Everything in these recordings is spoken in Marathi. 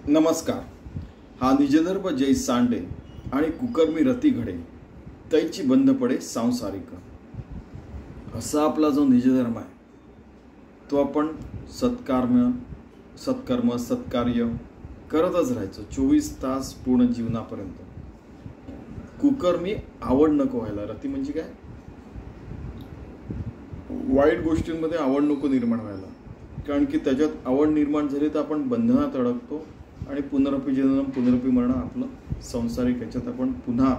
नमस्कार. हा निजधर्म जय सांडे आणि कुकर्मी रती घडे तैची बंद पडे सांसारिक. असा आपला जो निजधर्म आहे तो आपण सत्कर्म सत्कार्य करतच राहायचं 24 तास पूर्ण जीवनापर्यंत. कुकर्मी आवड नको व्हायला. रती म्हणजे काय? वाईट गोष्टींमध्ये आवड नको निर्माण व्हायला, कारण की त्याच्यात आवड निर्माण झाली तर आपण बंधनात अडकतो आणि पुनरपी जन्म पुनरपी मरण आपलं संसारिक याच्यात आपण पुन्हा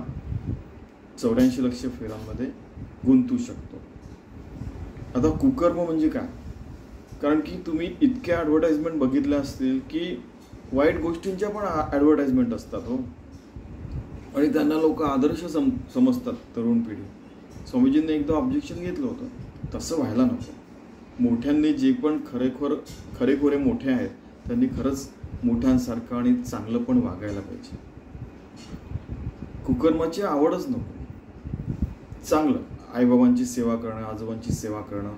84 लक्ष फेरांमध्ये गुंतू शकतो. आता कुकर्म म्हणजे काय? कारण की तुम्ही इतक्या ॲडव्हर्टाइजमेंट बघितल्या असतील की वाईट गोष्टींच्या पण ॲडव्हर्टाइजमेंट असतात हो, आणि त्यांना लोक आदर्श समजतात तरुण पिढी. स्वामीजींनी एकदा ऑब्जेक्शन घेतलं होतं, तसं व्हायला नको. मोठ्यांनी जे पण खरेखोरे मोठे आहेत त्यांनी खरंच मोठ्यांसारखं आणि चांगलं पण वागायला पाहिजे. कुकर्माची आवडच नको. चांगलं आईबाबांची सेवा करणं, आजोबांची सेवा करणं,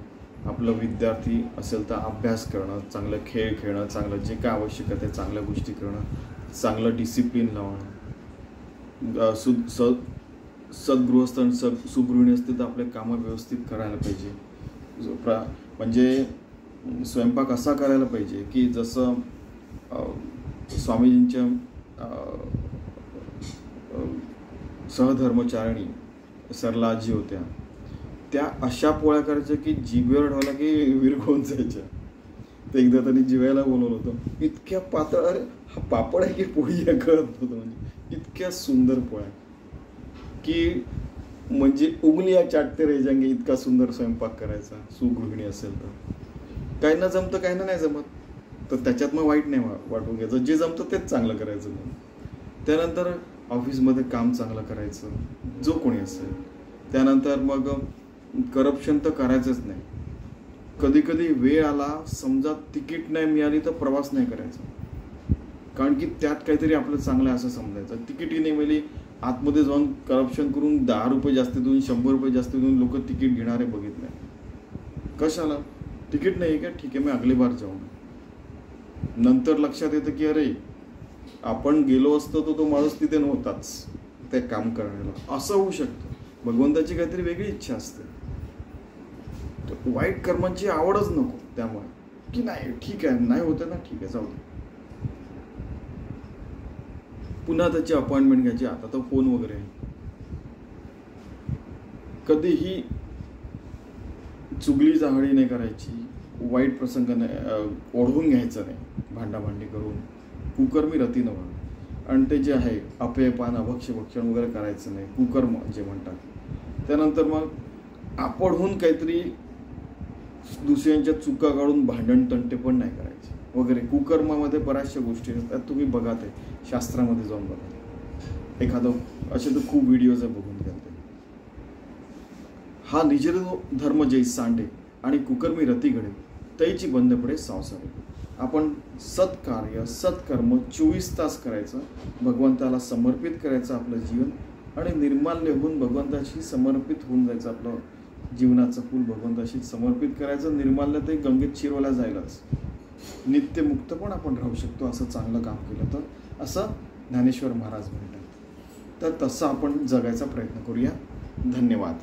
आपलं विद्यार्थी असेल तर अभ्यास करणं, चांगलं खेळ खेळणं, चांगलं जे काय आवश्यक आहे ते चांगल्या गोष्टी करणं, चांगलं डिसिप्लिन लावणं, सद्गृहस्थ आणि सुगृहिणी असतील तर आपले कामं व्यवस्थित करायला पाहिजे. म्हणजे स्वयंपाक असा करायला पाहिजे की जसं स्वामीजींच्या सहधर्मचारिणी सरलाजी होत्या, त्या अशा पोळ्या करायच्या की जिभेवर ढवला की विरघळून जायच्या. ते एकदा त्यांनी जिवायला बोलवलं होतं. इतक्या पातळ, अरे हा पापड आहे की पोळी आहे कळत नव्हतं. म्हणजे इतक्या सुंदर पोळ्या की म्हणजे उंगलियां चाटते रह जाएंगे, इतका सुंदर स्वयंपाक करायचा सुगृहिणी असेल तर. काहींना जमतं, काहींना नाही जमत, तर त्याच्यात मग वाईट नाही वाटून घ्यायचं. जे जमतं तेच चांगलं करायचं. मग त्यानंतर ऑफिसमध्ये काम चांगलं करायचं, जो कोणी असेल. त्यानंतर मग करप्शन तर करायचंच नाही. कधी कधी वेळ आला, समजा तिकीट नाही मिळाली तर प्रवास नाही करायचा, कारण की त्यात काहीतरी आपलं चांगलं आहे असं समजायचं. तिकीटही नाही मिळाली, आतमध्ये जाऊन करप्शन करून 10 रुपये जास्त देऊन 100 रुपये जास्त देऊन लोक तिकीट घेणारे बघितले. कशाला? तिकीट नाही आहे का? ठीक आहे, मी अगली बार जाऊन. नंतर लक्षात येतं की अरे आपण गेलो असतो तर तो माणूस तिथे नव्हताच ते काम करायला. असं होऊ शकतं. भगवंताची काहीतरी वेगळी इच्छा असते. वाईट कर्मांची आवडच नको. त्यामुळे की नाही ठीक आहे, नाही होतं ना, ठीक आहे जाऊ दे. पुन्हा त्याची अपॉइंटमेंट घ्यायची. आता तर फोन वगैरे आहे. कधीही चुगली चाहडी नाही करायची, वाईट प्रसंग नाही ओढवून घ्यायचं नाही, भांडाभांडी करून कुकर्मी रती न व्हावं. आणि ते जे आहे अपेयपान भक्षण वगैरे करायचं नाही, कुकर्म जे म्हणतात. त्यानंतर मग आपणहून काहीतरी दुसऱ्यांच्या चुका काढून भांडण तंटे पण नाही करायचे वगैरे. कुकर्मामध्ये बऱ्याचशा गोष्टी असतात, तुम्ही बघा, ते शास्त्रामध्ये जाऊन बघा. एखादं असे तर खूप व्हिडिओज आहे, बघून घ्या. हा निजधर्म जै सांडे आणि कुकर्मी रती घडे तैची बंद पडे संसारिक. आपण सत्कार्य सत्कर्म 24 तास करायचं, भगवंताला समर्पित करायचं आपलं जीवन, आणि निर्माल्य होऊन भगवंताशी समर्पित होऊन जायचं. आपलं जीवनाचं फूल भगवंताशी समर्पित करायचं. निर्माल्य ते गंगेत शिरवल्या जायलाच. नित्यमुक्त पण आपण राहू शकतो असं चांगलं काम केलं तर, असं ज्ञानेश्वर महाराज म्हणतात. तर तसं आपण जगायचा प्रयत्न करूया. धन्यवाद.